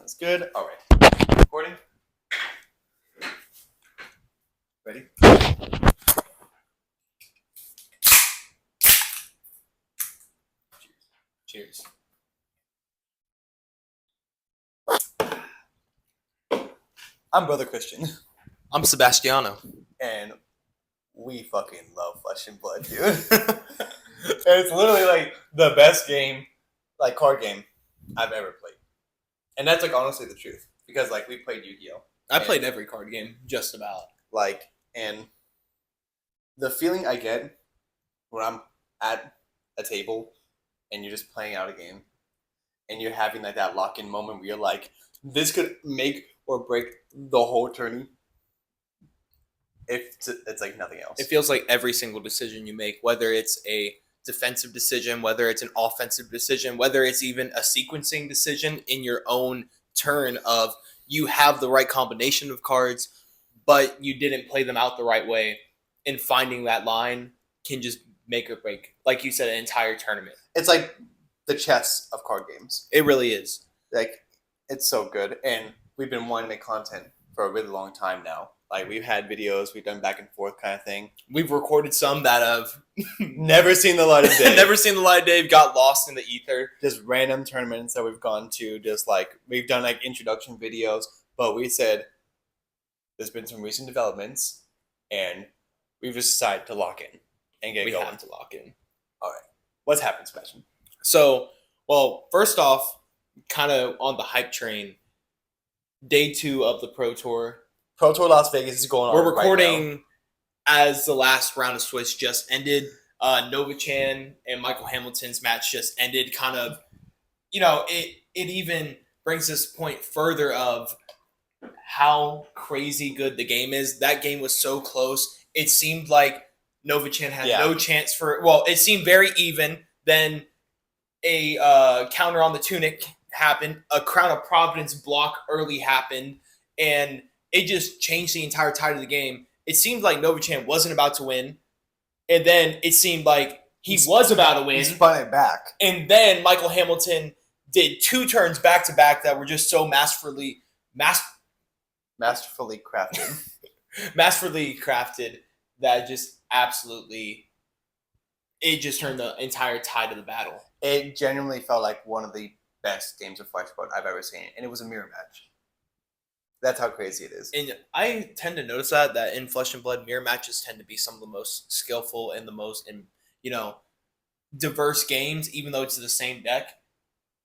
Sounds good. All right. Recording. Ready? Cheers. I'm Brother Christian. I'm Sebastiano. And we fucking love Flesh and Blood, dude. It's literally like the best game, like card game I've ever played. And that's like honestly the truth. Because like we played Yu-Gi-Oh! I played every card game, just about. Like, and the feeling I get when I'm at a table and you're just playing out a game and you're having like that lock-in moment where you're like, this could make or break the whole tourney. It's like nothing else. It feels like every single decision you make, whether it's a defensive decision, whether it's an offensive decision, whether it's even a sequencing decision in your own turn of you have the right combination of cards, but you didn't play them out the right way, and finding that line can just make or break, like you said, an entire tournament. It's like the chess of card games. It really is. Like, it's so good. And we've been wanting to make content for a really long time now. Like, we've had videos, we've done back and forth kind of thing. We've recorded some that have never seen the light of day. Never seen the light of day, got lost in the ether. Just random tournaments that we've gone to, just like, we've done like introduction videos, but we said there's been some recent developments, and we've just decided to lock in and get going. We have to lock in. All right. What's happened, Sebastian? So, well, first off, kind of on the hype train, day 2 of the Pro Tour. Pro Tour Las Vegas is going on. We're recording right as the last round of Swiss just ended. Novachan and Michael Hamilton's match just ended. Kind of, it even brings this point further of how crazy good the game is. That game was so close. It seemed like Novachan had no chance for. Well, it seemed very even. Then a counter on the Tunic happened. A Crown of Providence block early happened, and it just changed the entire tide of the game. It seemed like Novachan wasn't about to win, and then it seemed like he was about to win. He spun it back. And then Michael Hamilton did 2 turns back-to-back that were just so masterfully crafted. Masterfully crafted that just absolutely, it just turned the entire tide of the battle. It genuinely felt like one of the best games of Flesh Blood I've ever seen, and it was a mirror match. That's how crazy it is. And I tend to notice that in Flesh and Blood, mirror matches tend to be some of the most skillful and the most, diverse games, even though it's the same deck.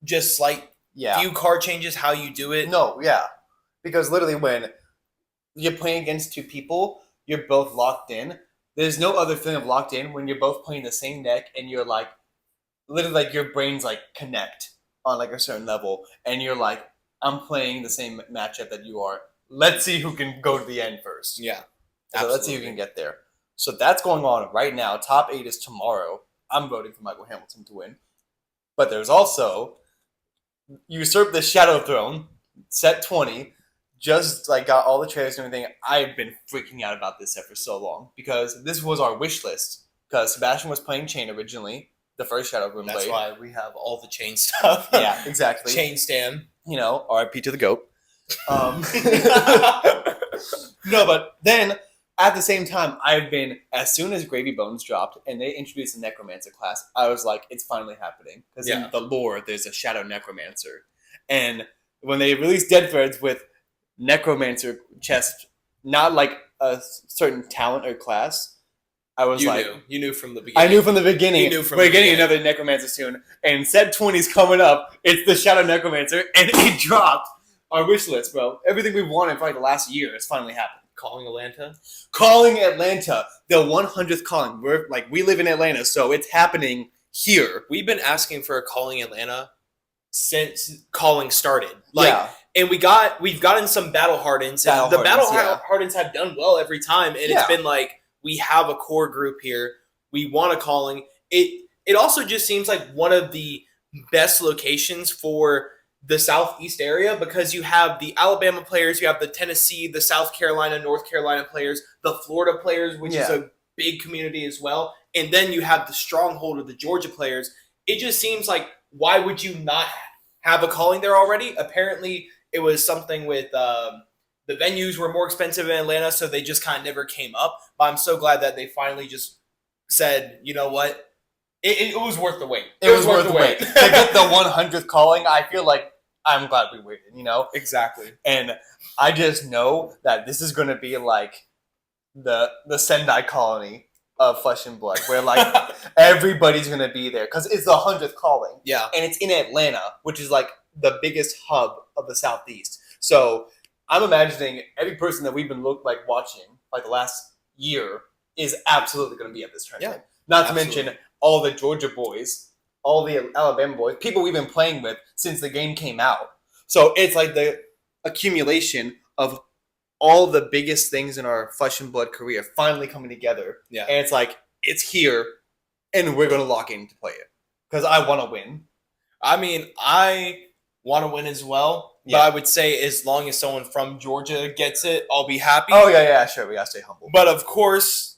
Just slight few card changes, how you do it. No, yeah. Because literally when you're playing against 2 people, you're both locked in. There's no other feeling of locked in when you're both playing the same deck and you're like, literally like your brains like connect on like a certain level, and you're like, I'm playing the same matchup that you are. Let's see who can go to the end first. Yeah. So let's see who can get there. So that's going on right now. Top 8 is tomorrow. I'm voting for Michael Hamilton to win. But there's also Usurp the Shadow Throne, set 20. Just like got all the trailers and everything. I've been freaking out about this set for so long because this was our wish list. Because Sebastian was playing Chain originally, the first Shadow Room. That's why we have all the Chain stuff. Yeah, exactly. Chain Stan. RIP to the GOAT. No, but then at the same time, I've been, as soon as Gravy Bones dropped and they introduced the Necromancer class, I was like, it's finally happening. Because in the lore, there's a Shadow Necromancer. And when they released Dead Threads with Necromancer chest, not like a certain talent or class, I was You knew from the beginning. I knew from the beginning. You knew from We're getting another Necromancer soon. And set 20's coming up. It's the Shadow Necromancer. And it dropped our wish list, bro. Everything we've wanted for like the last year has finally happened. Calling Atlanta? Calling Atlanta. The 100th calling. We live in Atlanta, so it's happening here. We've been asking for a Calling Atlanta since calling started. And we've gotten some Battle Hardens. And the Battle Hardens have done well every time. And it's been like, we have a core group here. We want a calling. It also just seems like one of the best locations for the Southeast area because you have the Alabama players, you have the Tennessee, the South Carolina, North Carolina players, the Florida players, which is a big community as well. And then you have the stronghold of the Georgia players. It just seems like, why would you not have a calling there already? Apparently, it was something with the venues were more expensive in Atlanta, so they just kind of never came up. But I'm so glad that they finally just said, you know what, it was worth the wait. It was worth the wait. To get the 100th calling, I feel like I'm glad we waited, you know? Exactly. And I just know that this is going to be like the Sendai colony of Flesh and Blood, where like everybody's going to be there because it's the 100th calling. Yeah. And it's in Atlanta, which is like the biggest hub of the Southeast. So I'm imagining every person that we've been watching like the last year is absolutely going to be at this tournament. Yeah, Not to mention all the Georgia boys, all the Alabama boys, people we've been playing with since the game came out. So it's like the accumulation of all the biggest things in our Flesh and Blood career finally coming together. Yeah. And it's like, it's here, and we're going to lock in to play it. Because I want to win. I mean, I want to win as well, but I would say as long as someone from Georgia gets it, I'll be happy. Oh, yeah, sure. We got to stay humble. But of course,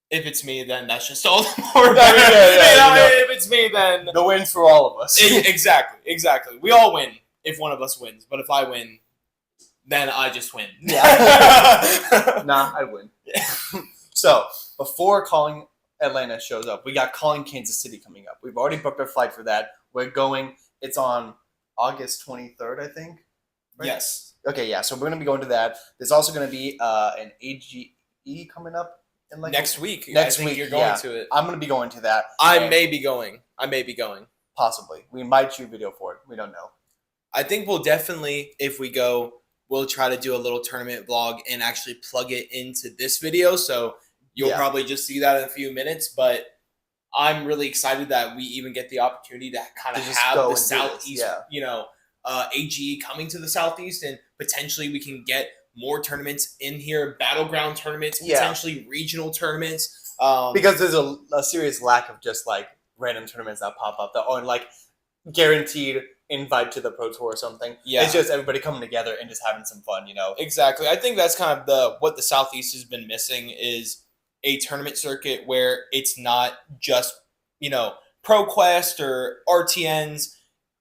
if it's me, then that's just all the more better. If it's me, then the win's for all of us. Exactly. We all win if one of us wins. But if I win, then I just win. Yeah. Nah, I win. Yeah. So, before Calling Atlanta shows up, we got Calling Kansas City coming up. We've already booked our flight for that. We're going, it's on August 23rd, I think. Right? Yes. Okay, yeah, so we're going to be going to that. There's also going to be an AGE coming up. In next week. Next week, week, you're going to it. I'm going to be going to that. I may be going. Possibly. We might shoot video for it. We don't know. I think we'll definitely, if we go, we'll try to do a little tournament vlog and actually plug it into this video. So you'll probably just see that in a few minutes. But I'm really excited that we even get the opportunity to kind of have the Southeast, AGE coming to the Southeast, and potentially we can get more tournaments in here, battleground tournaments, potentially regional tournaments. Because there's a serious lack of just like random tournaments that pop up that aren't like guaranteed invite to the Pro Tour or something. Yeah. It's just everybody coming together and just having some fun, you know? Exactly. I think that's kind of what the Southeast has been missing is a tournament circuit where it's not just, ProQuest or RTNs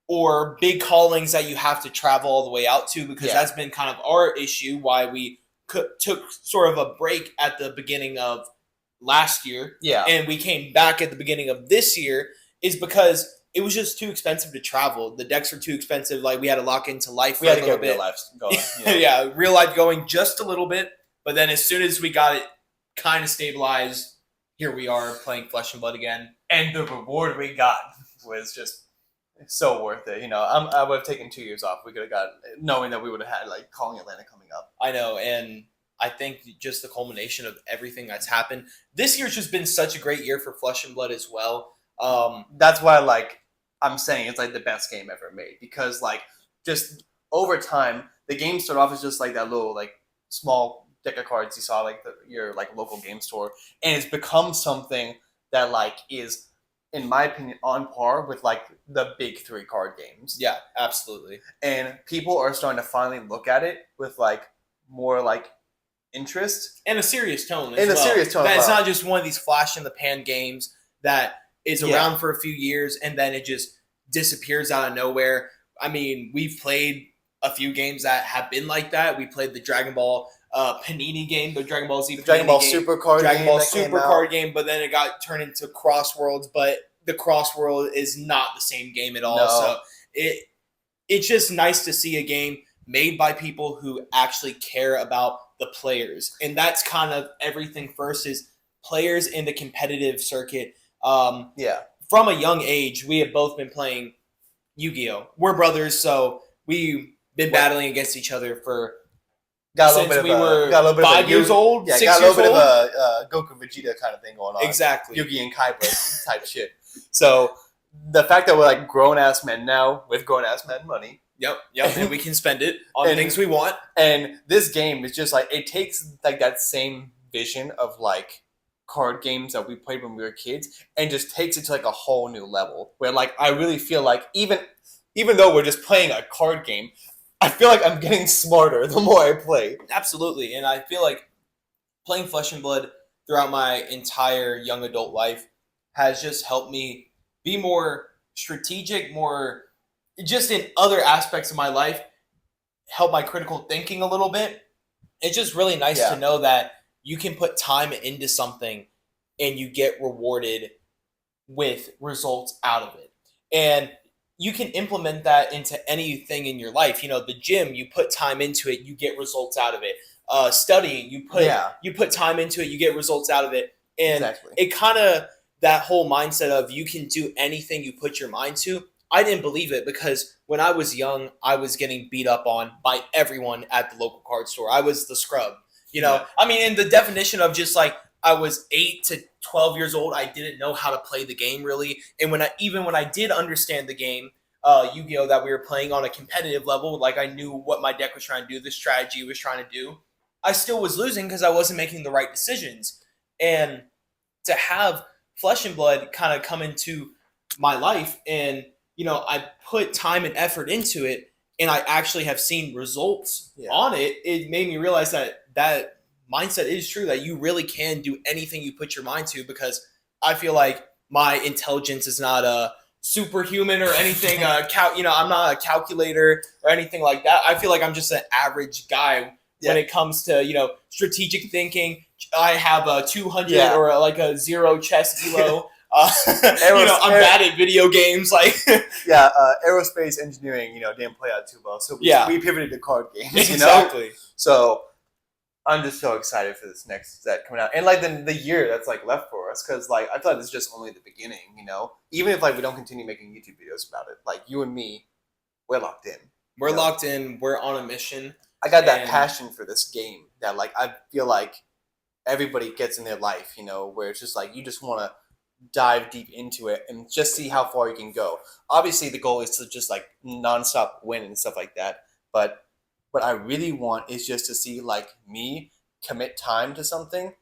or big callings that you have to travel all the way out to, because that's been kind of our issue why we took sort of a break at the beginning of last year. Yeah. And we came back at the beginning of this year is because it was just too expensive to travel. The decks were too expensive. Like, we had to lock into life for a little bit. Real life going. Real life going just a little bit. But then as soon as we got it kind of stabilized, here we are playing Flesh and Blood again. And the reward we got was just so worth it. I would have taken 2 years off. We could have got, knowing that we would have had like Calling Atlanta coming up. I know, and I think just the culmination of everything that's happened. This year's just been such a great year for Flesh and Blood as well. That's why I'm saying it's like the best game ever made, because like just over time the game started off as just like that little like small deck of cards you saw like your like local game store, and it's become something that like is, in my opinion, on par with like the big 3 card games. Yeah, absolutely. And people are starting to finally look at it with like more like interest and a serious tone. That it's not just one of these flash in the pan games that is around for a few years and then it just disappears out of nowhere. I mean, we've played a few games that have been like that. We played the Dragon Ball Panini game, the Dragon Ball Z Dragon Ball Super Card game, but then it got turned into Crossworlds, but the Crossworld is not the same game at all. No. So it's just nice to see a game made by people who actually care about the players. And that's kind of everything first is players in the competitive circuit. From a young age, we have both been playing Yu-Gi-Oh! We're brothers, so we've been battling against each other since we were 5 years old. Yeah, 6 got a years little bit old. of a Goku Vegeta kind of thing going on. Exactly. Yugi and Kaiba type shit. So the fact that we're like grown ass men now with grown ass men money. Yep, and we can spend it on things we want. And this game is just like, it takes like that same vision of like card games that we played when we were kids and just takes it to like a whole new level where like I really feel like even though we're just playing a card game, I feel like I'm getting smarter the more I play. Absolutely. And I feel like playing Flesh and Blood throughout my entire young adult life has just helped me be more strategic, more just in other aspects of my life. help my critical thinking a little bit. It's just really nice to know that you can put time into something and you get rewarded with results out of it. And you can implement that into anything in your life. The gym, you put time into it, you get results out of it. Studying, you put time into it, you get results out of it. And it kind of, that whole mindset of you can do anything you put your mind to. I didn't believe it because when I was young, I was getting beat up on by everyone at the local card store. I was the scrub. I mean, in the definition of just like, I was 8 to 12 years old. I didn't know how to play the game really, and when I did understand the game, Yu-Gi-Oh, that we were playing on a competitive level, like I knew what my deck was trying to do, the strategy it was trying to do. I still was losing because I wasn't making the right decisions, and to have Flesh and Blood kind of come into my life, and I put time and effort into it, and I actually have seen results on it. It made me realize that mindset is true, that you really can do anything you put your mind to, because I feel like my intelligence is not a superhuman or anything. I'm not a calculator or anything like that. I feel like I'm just an average guy when it comes to strategic thinking. I have a 200 or like a 0 chess elo. I'm bad at video games. Like aerospace engineering, didn't play out too well, so we pivoted to card games. Exactly. So I'm just so excited for this next set coming out, and like the year that's like left for us, because like I thought this is just only the beginning. Even if like we don't continue making YouTube videos about it, like you and me, we're locked in. We're locked in. We're on a mission. I got that passion for this game that like I feel like everybody gets in their life, where it's just like you just want to dive deep into it and just see how far you can go. Obviously, the goal is to just like nonstop win and stuff like that, but what I really want is just to see like me commit time to something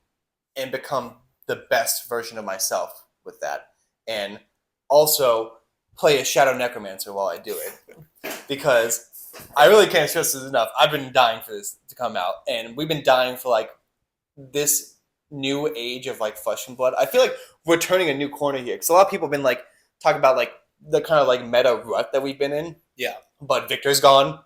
and become the best version of myself with that. And also play a Shadow Necromancer while I do it. Because I really can't stress this enough. I've been dying for this to come out. And we've been dying for like this new age of like Flesh and Blood. I feel like we're turning a new corner here. Because a lot of people have been like talking about like the kind of like meta rut that we've been in. Yeah. But Victor's gone.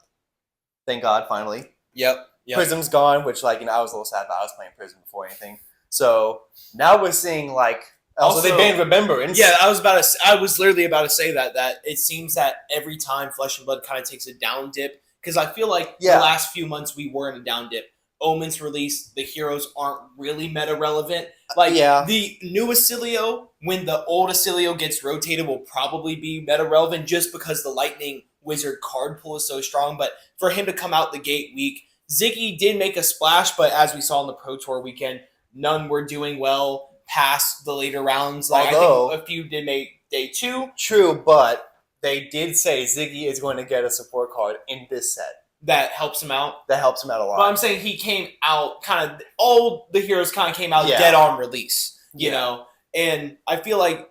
Thank God, finally. Yep. Prism's gone, which like I was a little sad about. I was playing Prism before anything. So now we're seeing like also they banned Remembrance. Yeah, I was literally about to say that it seems that every time Flesh and Blood kind of takes a down dip, because I feel like the last few months we were in a down dip. Omen's release, the heroes aren't really meta relevant. Like the new Acilio, when the old Acilio gets rotated, will probably be meta relevant just because the Lightning Wizard card pool is so strong. But for him to come out the gate weak, Ziggy did make a splash, but as we saw in the Pro Tour weekend, none were doing well past the later rounds. Like I think a few did make day 2. True, but they did say Ziggy is going to get a support card in this set. That helps him out? That helps him out a lot. But I'm saying he came out kind of, all the heroes kind of came out dead on release, you know? And I feel like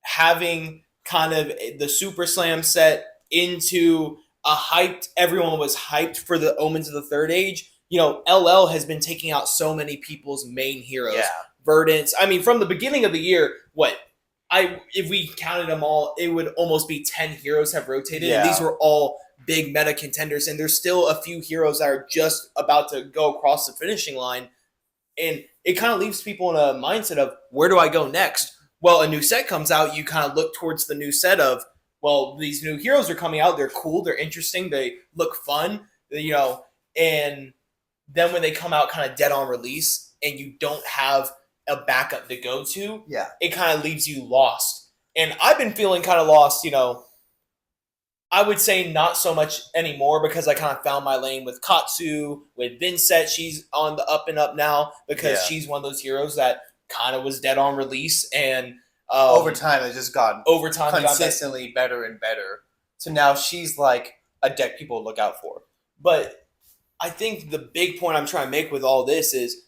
having kind of the Super Slam set into a hyped, everyone was hyped for the Omens of the Third Age. LL has been taking out so many people's main heroes. Yeah. Verdance. I mean, from the beginning of the year, if we counted them all, it would almost be 10 heroes have rotated. Yeah. And these were all big meta contenders, and there's still a few heroes that are just about to go across the finishing line, and it kind of leaves people in a mindset of, where do I go next? Well, a new set comes out, you kind of look towards the new set of, well, these new heroes are coming out, they're cool, they're interesting, they look fun, and then when they come out kind of dead on release, and you don't have a backup to go to, it kind of leaves you lost. And I've been feeling kind of lost, I would say not so much anymore, because I kind of found my lane with Katsu, with Vincent. She's on the up and up now, because she's one of those heroes that kind of was dead on release, and over time it's just gotten consistently better and better. So now she's like a deck people look out for. But I think the big point I'm trying to make with all this is,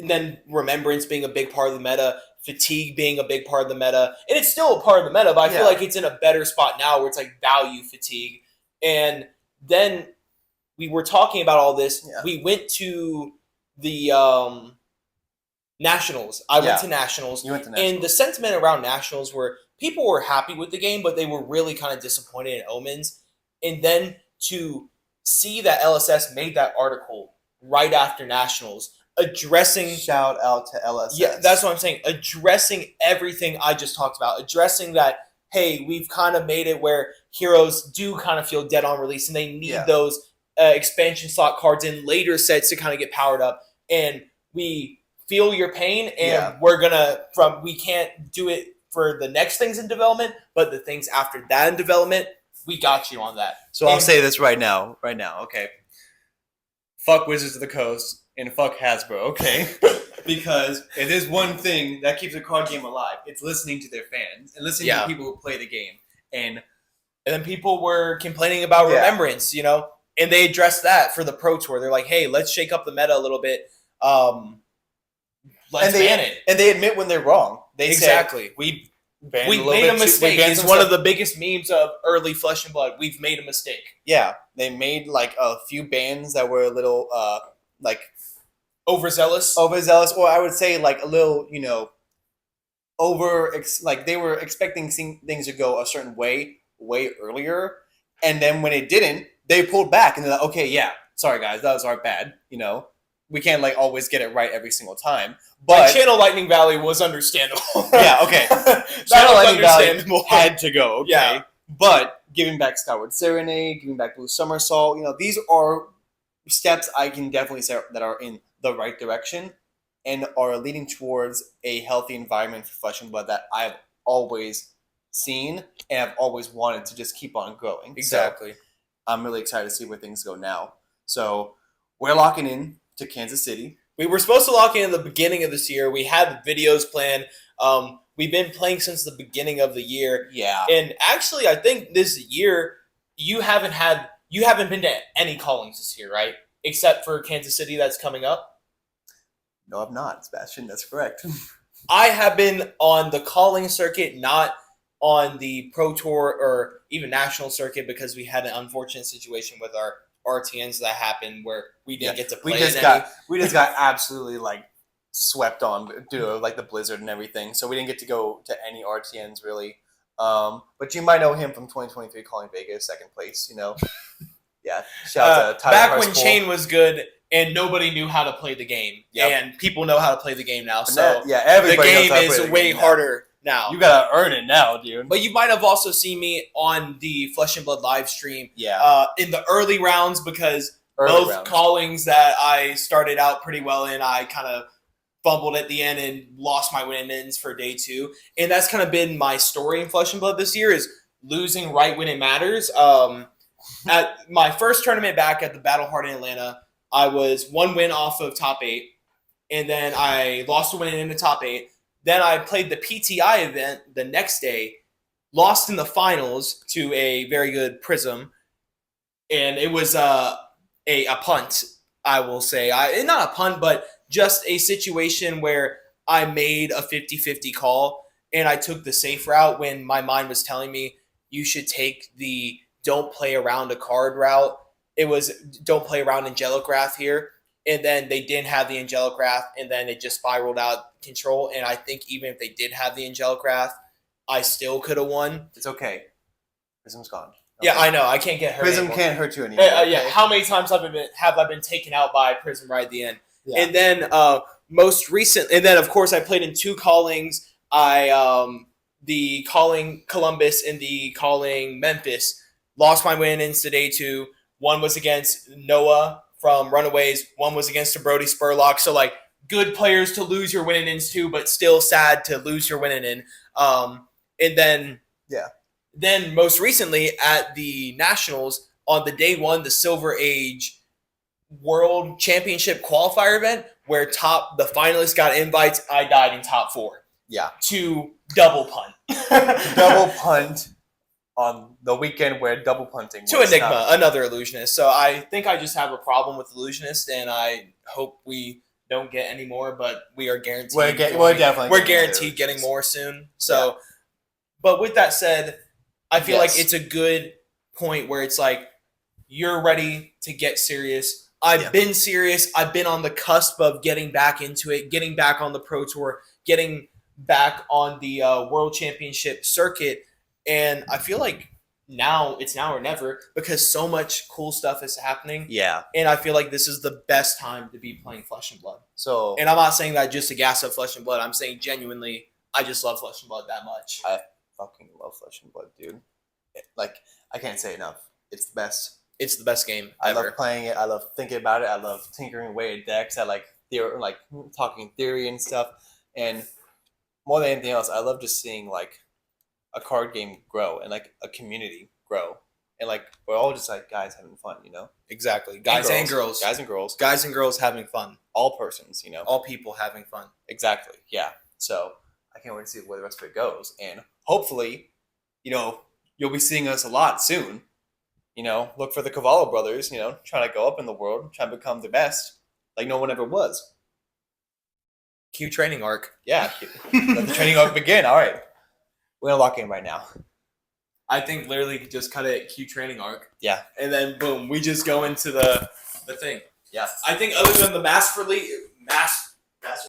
and then Remembrance being a big part of the meta, Fatigue being a big part of the meta, and it's still a part of the meta, but I feel like it's in a better spot now where it's like value Fatigue. And then we were talking about all this. We went to the Nationals. I went to Nationals. You went to Nationals. And the sentiment around Nationals were people were happy with the game, but they were really kind of disappointed in Omens. And then to see that LSS made that article right after nationals addressing. Shout out to LSS. Yeah, that's what I'm saying. Addressing everything I just talked about. Addressing that, hey, we've kind of made it where heroes do kind of feel dead on release, and they need those expansion slot cards in later sets to kind of get powered up. And we feel your pain, and we can't do it for the next things in development, but the things after that in development, we got you on that. So I'll say this right now, okay? Fuck Wizards of the Coast and fuck Hasbro, okay? Because it is one thing that keeps a card game alive. It's listening to their fans and listening to people who play the game. And then people were complaining about Remembrance, and they addressed that for the Pro Tour. They're like, hey, let's shake up the meta a little bit. Let's ban it. And they admit when they're wrong. They say, we made a mistake. It's one of the biggest memes of early Flesh and Blood. We've made a mistake. Yeah, they made like a few bans that were a little overzealous, or I would say like a little, like they were expecting things to go a certain way earlier, and then when it didn't, they pulled back and they're like, okay, yeah, sorry guys, that was our bad. We can't like always get it right every single time. But Channel Lightning Valley was understandable. Yeah, okay. Channel Lightning Valley had to go. Okay. Yeah. But giving back Skyward Serenade, giving back Blue Somersault, these are steps I can definitely say that are in the right direction and are leading towards a healthy environment for Flesh and Blood that I've always seen and I've always wanted to just keep on growing. Exactly. So I'm really excited to see where things go now. So we're locking in to Kansas City. We were supposed to lock in the beginning of this year. We had videos planned. We've been playing since the beginning of the year. Yeah. And actually, I think this year you haven't been to any callings this year, right? Except for Kansas City that's coming up. No, I've not, Sebastian. That's correct. I have been on the calling circuit, not on the Pro Tour or even national circuit, because we had an unfortunate situation with our RTNs that happened where we didn't get to play. We just got absolutely like swept on due to like the blizzard and everything. So we didn't get to go to any RTNs really. But you might know him from 2023 calling Vegas second place. Yeah. Shout out to Tyler back when Hartspool. Chain was good and nobody knew how to play the game. Yep. And people know how to play the game now. So everybody the game is way harder now. You gotta earn it now, dude. But you might have also seen me on the Flesh and Blood live stream in the early rounds, because callings that I started out pretty well in, I kind of fumbled at the end and lost my win-ins for day 2. And that's kind of been my story in Flesh and Blood this year, is losing right when it matters. At my first tournament back at the Battle Hard in Atlanta, I was 1 win off of top 8, and then I lost a win in the top 8. Then I played the PTI event the next day, lost in the finals to a very good Prism, and it was a punt, I will say. Not a punt, but just a situation where I made a 50-50 call, and I took the safe route when my mind was telling me you should take the don't play around a card route. It was don't play around Angelic Wrath here. And then they didn't have the Angelic Wrath, and then it just spiraled out control. And I think even if they did have the Angelic Wrath, I still could have won. It's okay. Prism's gone. Okay. Yeah, I know. I can't get hurt Prism anymore. Can't hurt you anymore. Yeah. How many times have I been taken out by Prism right at the end? Yeah. And then of course I played in 2 callings. The calling Columbus and the calling Memphis. Lost my win-ins to day 2. One was against Noah from Runaways. One was against a Brody Spurlock. So, like, good players to lose your win-ins to, but still sad to lose your win-in. And then most recently at the Nationals, on the day 1, the Silver Age World Championship qualifier event, where the finalists got invites, I died in top 4. Yeah. To double punt. Double punt. On the weekend where double punting to Enigma, another illusionist. So I think I just have a problem with illusionist, and I hope we don't get any more. But we are guaranteed. We're guaranteed getting more soon. So, but with that said, I feel like it's a good point where it's like you're ready to get serious. I've been serious. I've been on the cusp of getting back into it, getting back on the Pro Tour, getting back on the World Championship circuit. And I feel like now it's now or never because so much cool stuff is happening. Yeah. And I feel like this is the best time to be playing Flesh and Blood. So And I'm not saying that just to gas up Flesh and Blood. I'm saying genuinely, I just love Flesh and Blood that much. I fucking love Flesh and Blood, dude. Like, I can't say enough. It's the best. It's the best game I ever. love playing it. I love thinking about it. I love tinkering away at decks. I like talking theory and stuff. And more than anything else, I love just seeing like a card game grow and like a community grow. And like we're all just like guys having fun, you know? Exactly. Guys and girls. Guys and girls. Guys and girls having fun. All persons, you know? All people having fun. Exactly. Yeah. So I can't wait to see where the rest of it goes. And hopefully, you know, you'll be seeing us a lot soon. You know, look for the Cavallo brothers, you know, trying to go up in the world, trying to become the best, like no one ever was. Cue training arc. Yeah. Let the training arc begin. All right. We're going to lock in right now. I think literally just cut it cue training arc. Yeah. And then boom, we just go into the thing. Yeah. I think other than the mass